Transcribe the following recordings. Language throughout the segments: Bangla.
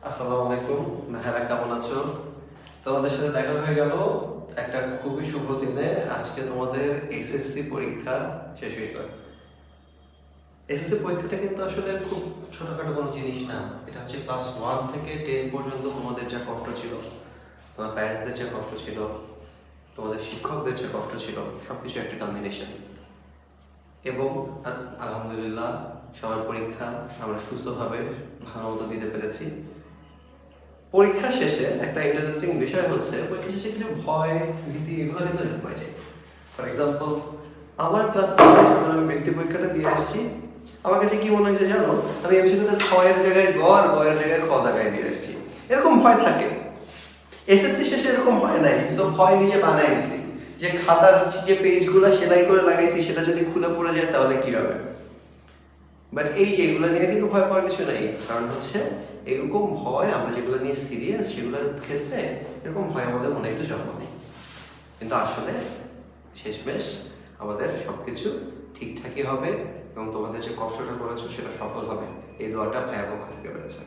আসসালামু আলাইকুম। মেহেরা, কেমন আছো? তোমাদের সাথে দেখা হয়ে গেল একটা খুবই শুভ দিনে। আজকে তোমাদের এসএসসি পরীক্ষা শেষ হয়েছে। এসএসসি পরীক্ষাটা কিন্তু আসলে খুব ছোটখাটো কোনো জিনিস না। এটা হচ্ছে ক্লাস 1 থেকে 10 পর্যন্ত তোমাদের যা কষ্ট ছিল, তোমার প্যারেন্টসদের যে কষ্ট ছিল, তোমাদের শিক্ষকদের যে কষ্ট ছিল, সবকিছু একটা কম্বিনেশন। এবং আলহামদুলিল্লাহ সবার পরীক্ষা আমরা সুস্থভাবে ভালো মতো দিতে পেরেছি। পরীক্ষা শেষে একটা ইন্টারেস্টিং বিষয় হচ্ছে পরীক্ষা শেষে কিছু ভয়, ভীতি এগুলো কিন্তু হয়ে যায়। ফর এক্সাম্পল, আমার ক্লাস 8 যখন আমি বৃত্তি পরীক্ষাটা দিয়ে আসছি, আমার কাছে কি মনে হয়েছে জানো? আমি এমসিকিউতে খ এর জায়গায় গ আর গ এর জায়গায় খ দাগায় দিয়ে আসছি। এরকম ভয় থাকে। এসএসসি শেষে এরকম ভয় নাই, সো ভয় নিজে বানায় নিছি যে খাতার যে পেজগুলো সেলাই করে লাগাইছি সেটা যদি খুলে পড়ে যায় তাহলে কি হবে। বাট এই যে এগুলো নিয়ে কিন্তু ভয় পাওয়ার কিছু নাই, কারণ হচ্ছে এরকম ভয় আমরা যেগুলো নিয়ে সিরিয়াস সেগুলোর ক্ষেত্রে এরকম ভয় আমাদের মনে একটু জন্ম নেই। কিন্তু আসলে শেষমেশ আমাদের সবকিছু ঠিকঠাকই হবে এবং তোমাদের যে কষ্টটা করেছো সেটা সফল হবে, এই দোয়াটা ভাইয়ের পক্ষ থেকে পেরেছে।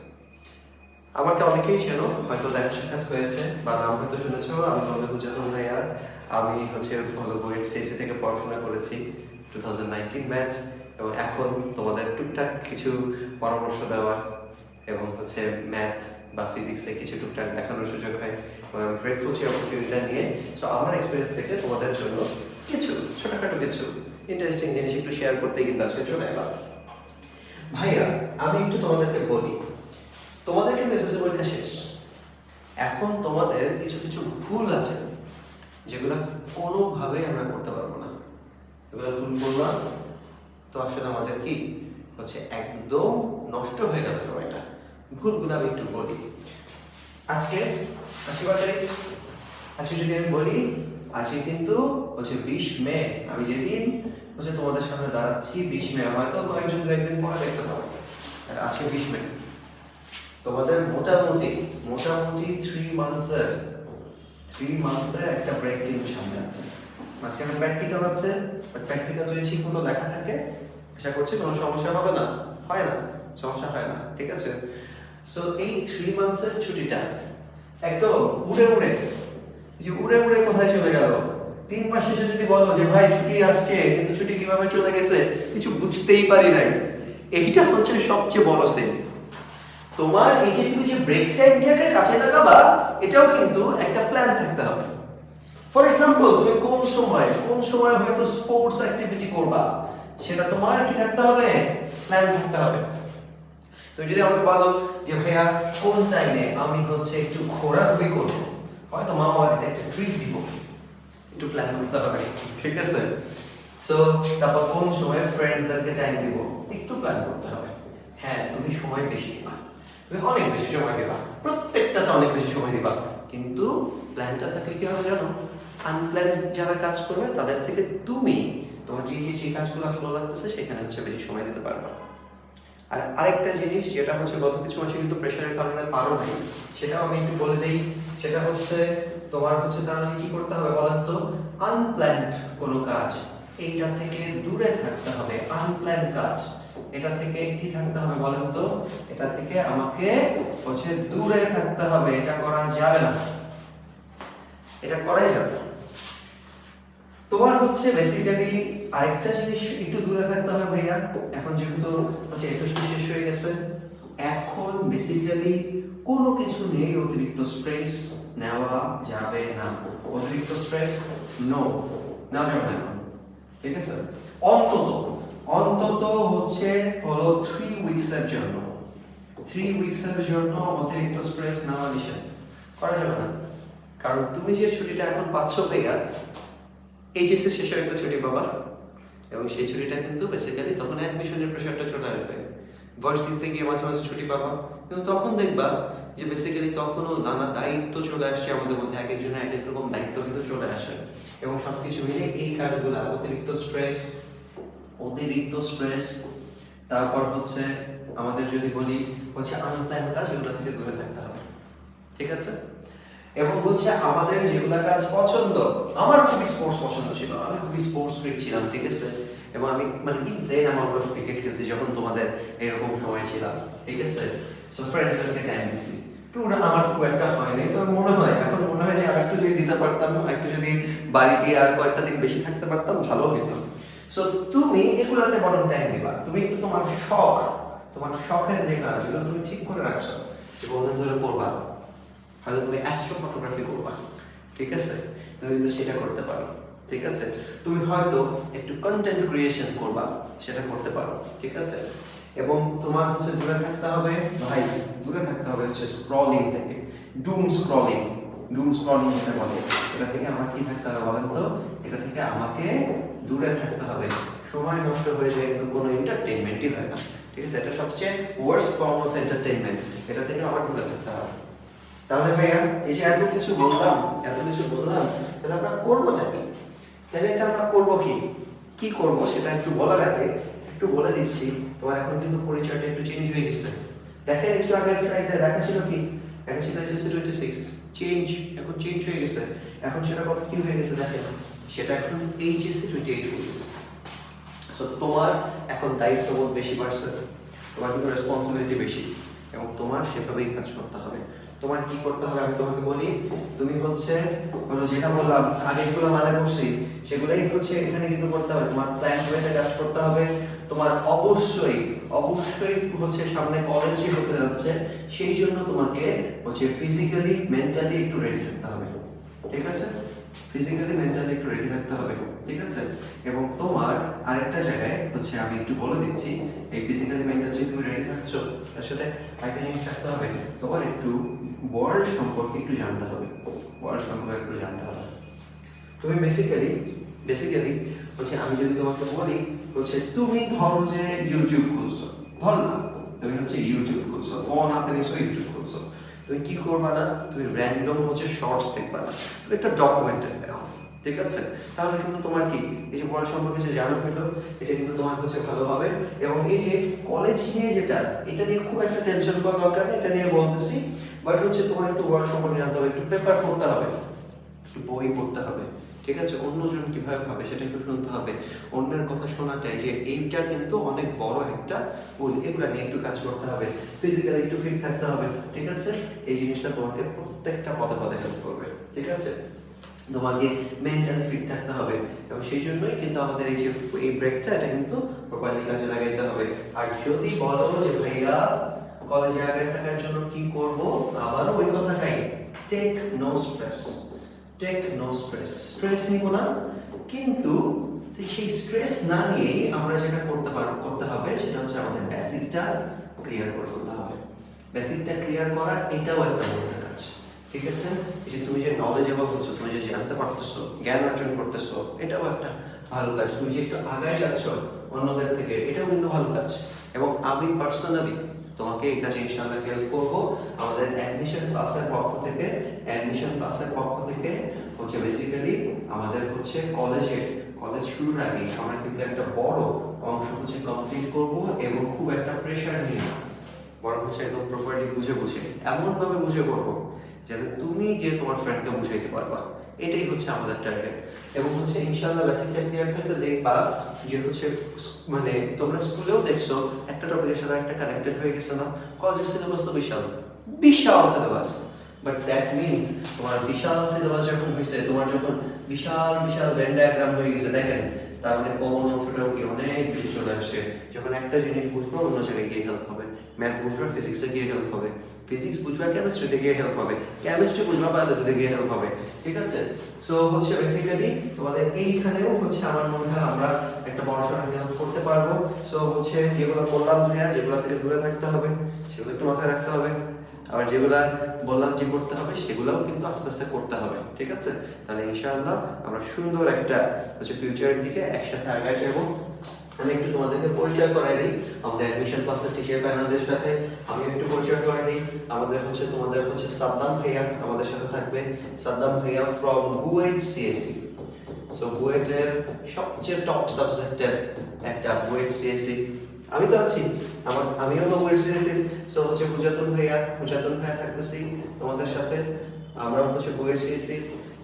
আমাকে অনেকেই চেনো, হয়তো দেখা সাক্ষাৎ হয়েছে বা নাম হয়তো শুনেছো। আমি তোমাদের বুঝাতাম ভাইয়া। আমি হচ্ছে ভালো বুয়েট সিএসসি থেকে পড়াশোনা করেছি 2019 ব্যাচ, এবং এখন তোমাদের টুকটাক কিছু পরামর্শ দেওয়া এবং হচ্ছে ম্যাথ বা ফিজিক্সে কিছু টুকটাক দেখানোর সুযোগ হয়, এবং আমি গ্রেটফুল সেই অপরচুনিটিটা নিয়ে। সো আমার এক্সপিরিয়েন্স থেকে তোমাদের জন্য কিছু ছোটখাটো কিছু ইন্টারেস্টিং জিনিস একটু শেয়ার করতে কিন্তু আজকে চলে এলাম। ভাইয়া, আমি একটু তোমাদেরকে বলি, তোমাদের কিন্তু এসএসসি পরীক্ষা শেষ। এখন তোমাদের কিছু কিছু ভুল আছে যেগুলো কোনোভাবেই আমরা করতে পারবো না। এগুলো ভুল করলাম তো আসলে আমাদের কি হচ্ছে একদম নষ্ট হয়ে গেল সময়টা। ভুলগুলো আমি একটু বলি। আজকে আজকে যদি আমি বলি, আজকে কিন্তু হচ্ছে 20 মে। আমি যেদিন হচ্ছে তোমাদের সামনে দাঁড়াচ্ছি 20 মে, হয়তো কয়েকজন দু একদিন পরে দেখতে পাবো। আর আজকে 20 মে। তোমাদের মোটামুটি 3 মান্থসের একটা ব্রেক কিন্তু সামনে আছে। মাঝখানে প্র্যাকটিক্যাল আছে, বাট প্র্যাকটিক্যাল যদি ঠিক মতো লেখা থাকে আশা করছি কোনো সমস্যা হবে না। সমস্যা হয় না, ঠিক আছে? সো এই 3 মান্থসের ছুটিটা একদম উড়ে উড়ে কোথায় চলে গেল? 3 মাস শেষে যদি বলো যে ভাই ছুটি আসছে, কিন্তু ছুটি কিভাবে চলে গেছে কিছু বুঝতেই পারি নাই, এইটা হচ্ছে সবচেয়ে বড় সেল। তোমার এই যে তুমি যে ব্রেক টাইমটাকে কাজে লাগাবা, এটাও কিন্তু একটা প্ল্যান থাকতে হবে। ফর এক্সাম্পল, তুমি কোন সময় হয়তো স্পোর্টস অ্যাক্টিভিটি করবা, সেটা তোমার কি থাকতে হবে? প্ল্যান থাকতে হবে। তুমি যদি আমাকে বলো যে ভাইয়া কোন টাইমে আমি হচ্ছে একটু ঘোরাঘুরি করবো, হয়তো মামা বাড়িতে একটা ট্রিপ দিব, একটু প্ল্যান করতে হবে, ঠিক আছে? সো তারপর কোন সময় ফ্রেন্ডসদেরকে টাইম দিব, একটু প্ল্যান করতে হবে। হ্যাঁ, তুমি সময় বেশি দিবা, তুমি অনেক বেশি সময় দিবা, প্রত্যেকটাতে অনেক বেশি সময় দিবা, কিন্তু প্ল্যানটা থাকলে কি হবে জানো? আনপ্ল্যান যারা কাজ করবে তাদের থেকে তুমি তোমার যে কাজগুলো ভালো লাগতেছে সেখানে হচ্ছে বেশি সময় দিতে পারবা। আর আরেকটা জিনিস যেটা হচ্ছে গত কিছু মাসে কিন্তু প্রেশারের কারণে পারো নাই, সেটাও আমি একটু বলে দেই। সেটা হচ্ছে তোমার হচ্ছে তাহলে কি করতে হবে বলেন তো? আনপ্ল্যান্ড কোনো কাজ এইটা থেকে দূরে থাকতে হবে। আনপ্ল্যান কাজ এটা থেকে কি থাকতে হবে বলেন তো? এটা থেকে আমাকে হচ্ছে দূরে থাকতে হবে। এটা করা যাবে না, এটা করাই যাবে না। তোমার হচ্ছে বেসিক্যালি আরেকটা জিনিস একটু দূরে থাকতে হবে ভাইয়া। এখন যেহেতু হচ্ছে এসএসসি শেষ হয়ে গেছে, এখন বেসিক্যালি কোনো কিছু নিয়ে অতিরিক্ত স্ট্রেস নেওয়া যাবে না। অতিরিক্ত স্ট্রেস নেওয়া যাবে না, ঠিক আছে? অন্তত হচ্ছে হলো 3 উইকসের জন্য 3 উইকসের জন্য অতিরিক্ত স্ট্রেস নেওয়া নিষেধ, করা যাবে না। কারণ তুমি যে ছুটিটা এখন পাচ্ছ ভাইয়া, এইচএসসি শেষে একটা ছুটি পাবা, এবং সেই ছুটিটা কিন্তু বেসিক্যালি তখন অ্যাডমিশনের প্রেশারটা চলে আসবে। ভার্সিটিতে গিয়ে মাঝে মাঝে ছুটি পাবা, কিন্তু তখন দেখবা যে বেসিক্যালি তখনও নানা দায়িত্ব চলে আসছে আমাদের মধ্যে, এক একজনের এক এক রকম দায়িত্ব কিন্তু চলে আসে, এবং সবকিছু মিলে এই কাজগুলো অতিরিক্ত স্ট্রেস তারপর হচ্ছে আমাদের যদি বলি হচ্ছে আনপ্ল্যান কাজ, এগুলো থেকে দূরে থাকতে হবে, ঠিক আছে? এবং হচ্ছে আমাদের যেগুলা কাজ পছন্দ, আমার খুবই স্পোর্টস পছন্দ ছিল, আমি খুবই স্পোর্টস ফ্রিক ছিলাম, ঠিক আছে? এবং আমি মানে ইনসেন অ্যামাউন্ট অফ ক্রিকেট খেলছি যখন তোমাদের এরকম সময় ছিলাম, ঠিক আছে? সো ফ্রেন্ডসদেরকে টাইম দিছি। ট্যুরটা আমার খুব একটা হয়নি, তো মনে হয় এখন মনে হয় যে আর একটু যদি দিতে পারতাম, একটু যদি বাড়ি গিয়ে আর কয়েকটা দিন বেশি থাকতে পারতাম ভালো হতো। সো তুমি এগুলাতে বরং টাইম দিবা। তুমি একটু তোমার শখ, তোমার শখের যে কাজগুলো তুমি ঠিক করে রাখছো যে বহুদিন ধরে করবা, হয়তো তুমি অ্যাস্ট্রো ফটোগ্রাফি করবা, ঠিক আছে, তুমি কিন্তু সেটা করতে পারো, ঠিক আছে। তুমি হয়তো একটু কন্টেন্ট ক্রিয়েশন করবা, সেটা করতে পারো, ঠিক আছে। এবং তোমার হচ্ছে দূরে থাকতে হবে ভাই, দূরে থাকতে হবে হচ্ছে স্ক্রলিং থেকে, ডুম স্ক্রলিং, ডুম স্ক্রলিং যেটা বলে, এটা থেকে আমার কি থাকতে হবে বলেন তো? এটা থেকে আমাকে দূরে থাকতে হবে। সময় নষ্ট হয়ে যায় কিন্তু কোনো এন্টারটেইনমেন্টই হয় না, ঠিক আছে। এটা সবচেয়ে ওয়ার্স্ট ফর্ম অফ এন্টারটেইনমেন্ট, এটা থেকে আমার দূরে থাকতে হবে। তাহলে ভাইয়া এই যে এত কিছু বললাম, এত কিছু বললাম, তাহলে আমরা করবোটা কি? তাহলে এটা আমরা করবো কি, কি করবো সেটা একটু বলার আগে একটু বলে দিচ্ছি। তোমার এখন কিন্তু পরিচয়টা একটু চেঞ্জ হয়ে গেছে। দেখেন একটু আগের স্লাইডে দেখা ছিল কি, দেখা ছিল এসএসসি 26 চেঞ্জ, এখন চেঞ্জ হয়ে গেছে। এখন সেটা কত কি হয়ে গেছে দেখেন, সেটা এখন এইচএসসি 28 হয়ে গেছে। সো তোমার এখন দায়িত্ববোধ বেশি বাড়ছে, তোমার কিন্তু রেসপন্সিবিলিটি বেশি, এবং তোমার সেভাবেই কাজ করতে হবে। তোমার কি করতে হবে আমি তোমাকে বলি, তুমি হচ্ছে যেটা বললাম আগে যেগুলো মানে করছি সেগুলোই হচ্ছে এখানে কিন্তু করতে হবে। তোমার প্ল্যান ওয়েতে কাজ করতে হবে। তোমার অবশ্যই অবশ্যই হচ্ছে সামনে কলেজ যে হতে যাচ্ছে, সেই জন্য তোমাকে হচ্ছে ফিজিক্যালি মেন্টালি একটু রেডি থাকতে হবে, ঠিক আছে। ফিজিক্যালি মেন্টালি একটু রেডি থাকতে হবে, ঠিক আছে। এবং তোমার আরেকটা জায়গায় হচ্ছে আমি একটু বলে দিচ্ছি, এই ফিজিক্যালি মেন্টালি তুমি রেডি থাকছো, তার সাথে আরেকটা জিনিস থাকতে হবে, তোমার একটু ওয়ার্ল্ড সম্পর্কে একটু জানতে হবে, ওয়ার্ল্ড সম্পর্কে একটু জানতে হবে। তুমি বেসিক্যালি হচ্ছে আমি যদি তোমাকে বলি হচ্ছে তুমি ধরো যে ইউটিউব খুলছো, ধরলাম তুমি হচ্ছে ইউটিউব খুলছো, ফোন হাতে নিছো ইউটিউব খুলছো, তুমি কি করবা না, তুমি র্যান্ডম হচ্ছে শর্টস দেখবা না, তুমি একটা ডকুমেন্টারি দেখো, ঠিক আছে। তাহলে কিন্তু তোমার কি এই যে ওয়ার্ল্ড সম্পর্কে যে জানা হলো, এটা কিন্তু তোমার কাছে ভালো হবে। এবং এই যে কলেজ নিয়ে যেটা, এটা নিয়ে খুব একটা টেনশন করা দরকার নেই, এটা নিয়ে বলতেছি, বাট হচ্ছে তোমার একটু ওয়ার্ল্ড সম্পর্কে জানতে হবে, একটু পেপার পড়তে হবে, একটু বই পড়তে হবে, ঠিক আছে। অন্যজন কিভাবে ভাবে সেটা একটু শুনতে হবে, অন্যের কথা শোনাটাই যে এইটা কিন্তু অনেক বড় একটা ভুল, এগুলা নিয়ে একটু কাজ করতে হবে। ফিজিক্যালি একটু ফিট থাকতে হবে, ঠিক আছে। এই জিনিসটা তোমাকে প্রত্যেকটা পদে পদে হেল্প করবে, ঠিক আছে। তোমাকে মেন্টালি ফিট থাকতে হবে, এবং সেই জন্যই কিন্তু আমাদের এই যে এই ব্রেকটা এটা কিন্তু প্রপারলি কাজে লাগাইতে হবে। আর যদি বলো যে ভাইয়া কলেজে আগে থাকার জন্য কি করব, আবারও ওই কথাটাই, take no stress, take no stress, stress নিব না, কিন্তু সেই স্ট্রেস না নিয়েই আমরা যেটা করতে হবে সেটা হচ্ছে আমাদের বেসিকটা ক্লিয়ার করে ফেলতে হবে। বেসিকটা ক্লিয়ার করা এটাও একটা বড় কাজ, ঠিক আছে। এই যে তুমি যে নলেজেবল হচ্ছ, তুমি যে জানতে পারতেছো, জ্ঞান অর্জন করতেছো, এটাও একটা ভালো কাজ। তুমি যে একটু আগায় যাচ্ছ অন্যদের থেকে, এটাও কিন্তু ভালো কাজ। এবং আমি পার্সোনালি তোমাকে এই কাজে ইনশাআল্লাহ হেল্প করবো। আমাদের অ্যাডমিশন ক্লাসের পক্ষ থেকে হচ্ছে বেসিক্যালি আমাদের হচ্ছে কলেজ শুরুর আগে আমরা কিন্তু একটা বড় অংশ হচ্ছে কমপ্লিট করব, এবং খুব একটা প্রেশার নিয়ে না, বরং হচ্ছে একদম প্রপারলি বুঝে এমন ভাবে বুঝে করবো যাতে তুমি যে তোমার ফ্রেন্ডকে বুঝাইতে পারবা, এটাই হচ্ছে আমাদের টার্গেট। এবং হচ্ছে ইনশাআল্লাহ বেসিকটা ক্লিয়ার থাকলে দেখবা যে হচ্ছে মানে তোমরা স্কুলেও দেখছো একটা টপিকের সাথে একটা কানেক্টেড হয়ে গেছে না। কলেজের সিলেবাস তো বিশাল সিলেবাস, বাট দ্যাট মিনস তোমার বিশাল সিলেবাস যখন হয়েছে, তোমার যখন বিশাল ভেন ডায়াগ্রাম হয়ে গেছে, দেখেন তার মানে কমন অংশটাও কি অনেক বেশি চলে আসছে। যখন একটা জিনিস বুঝবো অন্য জায়গায় গিয়ে হেল্প হবে, ম্যাথ বুঝবা ফিজিক্সে গিয়ে হেল্প হবে, ফিজিক্স বুঝবা কেমিস্ট্রিতে গিয়ে হেল্প হবে, কেমিস্ট্রি বুঝবা বায়োলজিতে গিয়ে হেল্প হবে, ঠিক আছে। সো হচ্ছে বেসিক্যালি তোমাদের এইখানেও হচ্ছে আমার মনে হয় আমরা একটা বড় সড়ো হেল্প করতে পারবো। সো হচ্ছে যেগুলো বললাম ভাইয়া, যেগুলো থেকে দূরে থাকতে হবে সেগুলো একটু মাথায় রাখতে হবে, আবার যেগুলা বললাম যে করতে হবে সেগুলোও কিন্তু আস্তে আস্তে করতে হবে, ঠিক আছে। তাহলে ইনশাআল্লাহ আমরা সুন্দর একটা হচ্ছে ফিউচারের দিকে একসাথে আগায় যাবো। আমি একটু তোমাদেরকে পরিচয় করাই দিই আমাদের অ্যাডমিশন ক্লাসের টিচার প্যানেলদের সাথে। আমি একটু পরিচয় করাই দিই, আমাদের হচ্ছে তোমাদের হচ্ছে সাদ্দাম ভাইয়া আমাদের সাথে থাকবে। সাদ্দাম ভাইয়া ফ্রম বুয়েট সিএসসি। সো বুয়েটের সবচেয়ে টপ সাবজেক্টের একটা বুয়েট সিএসসি, আমি তো আছি, আমিও তো বুয়েট সিএসসি। সো হচ্ছে হুজাতুল ভাইয়া থাকতেছি তোমাদের সাথে, আমরা হচ্ছে বুয়েট সিএসসি।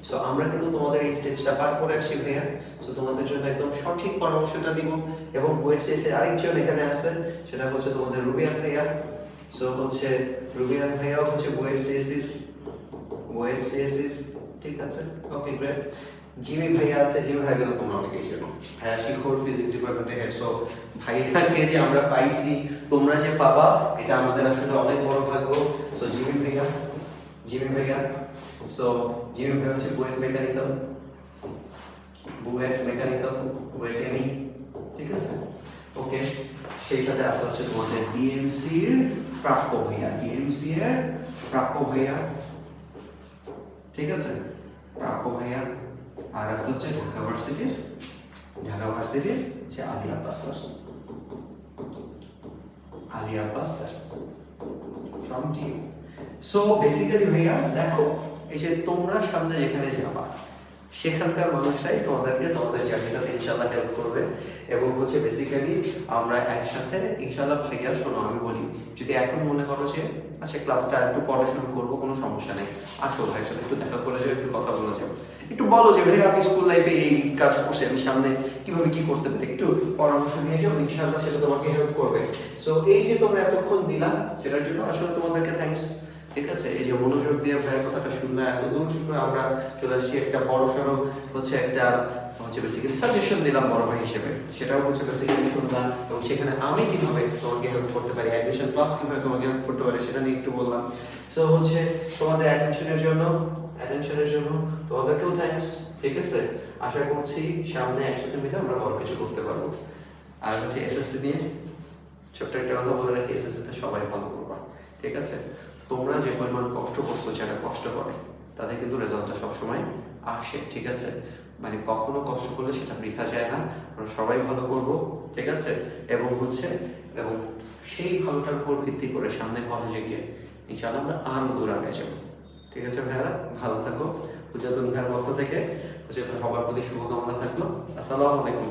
সো আমরা কিন্তু তোমাদের এই স্টেজটা পার করে আসছি ভাইয়া। তো তোমাদের জন্য একদম সঠিক পরামর্শটা দিব। এবং বুয়েট সিএসসি আরেকজন এখানে আছে, সেটা হচ্ছে তোমাদের রুবিয়া ভাইয়া। সো হচ্ছে রুবিয়ান ভাইয়াও হচ্ছে বুয়েট সিএসসি ঠিক আছে, ওকে গ্রেট। জিমি ভাইয়া আছে, জিমি ভাইকে তো তোমরা অনেকেই চেনো, ভাইয়া শিখর ফিজিক্স ডিপার্টমেন্টে হেড। সো ভাইয়াকে যে আমরা পাইছি, তোমরা যে পাবা, এটা আমাদের আসলে অনেক বড় ভাগ্য। সো জিমি ভাইয়া, সো জিমি ভাইয়া হচ্ছে বুয়েট মেকানিক্যাল, বুয়েট এমই, ঠিক আছে, ওকে। সেই সাথে আছে হচ্ছে তোমাদের ডিএমসি এর প্রাপ্য ভাইয়া, ঠিক আছে, প্রাপ্য ভাইয়া। আর আছে হচ্ছে ঢাকা ভার্সিটির যে Ali Abbas sir from team. So basically ভাইয়া দেখো, এই যে তোমরা সামনে যেখানে যাবা, সেখানকার মানুষরাই তোমাদের জার্নিটাতে ইনশাআল্লাহ হেল্প করবে। এবং হচ্ছে বেসিক্যালি আমরা একসাথে ইনশাআল্লাহ ভাইয়া, শোনো আমি বলি, যদি এখন মনে করো যে আচ্ছা ক্লাসটা একটু পরে শুরু করবো, কোনো সমস্যা নেই, আসো ভাইয়ের সাথে একটু দেখা করে যাও, একটু কথা বলে যাও, একটু বলো যে ভাই আমি স্কুল লাইফে এই কাজ করছি, আমি সামনে কিভাবে কি করতে পারি, একটু পরামর্শ নিয়ে যাও, ইনশাআল্লাহ সেটা তোমাকে হেল্প করবে। সো এই যে তোমরা এতক্ষণ দিলা, সেটার জন্য আসলে তোমাদেরকে থ্যাঙ্কস, ঠিক আছে। এই যে মনোযোগ দিয়ে ভাইয়ের কথাটা শুনলে, এত দূর শুনে আমরা চলে আসছি, একটা বড় সড়ো হচ্ছে একটা বেসিক্যালি সাজেশন দিলাম বড় ভাই হিসেবে, সেটাও হচ্ছে বেসিক্যালি শুনলাম। এবং সেখানে আমি কিভাবে তোমাকে হেল্প করতে পারি, অ্যাডমিশন প্লাস কিভাবে তোমাকে হেল্প করতে পারি, সেটা নিয়ে একটু বললাম। সো হচ্ছে তোমাদের অ্যাটেনশনের জন্য তোমাদেরকেও থ্যাঙ্কস, ঠিক আছে। আশা করছি সামনে একসাথে মিলে আমরা বড় কিছু করতে পারবো। আর হচ্ছে এসএসসি নিয়ে ছোট্ট একটা কথা বলে রাখি, এসএসসি তে সবাই ভালো করবা, ঠিক আছে। তোমরা যে পরিমাণ কষ্ট করছো, যারা কষ্ট করে তাদের কিন্তু রেজাল্টটা সবসময় আসে, ঠিক আছে। মানে কখনো কষ্ট করলে সেটা বৃথা যায় না, আমরা সবাই ভালো করব, ঠিক আছে। এবং সেই ভালোটার উপর ভিত্তি করে সামনে কলেজে গিয়ে ইনশাআল্লাহ আমরা আরো দূর আগে যাবো, ঠিক আছে ভাইয়ারা। ভালো থাকো। হুজাতুল ভাইয়ের পক্ষ থেকে সবার প্রতি শুভকামনা থাকলো। আসসালামু আলাইকুম।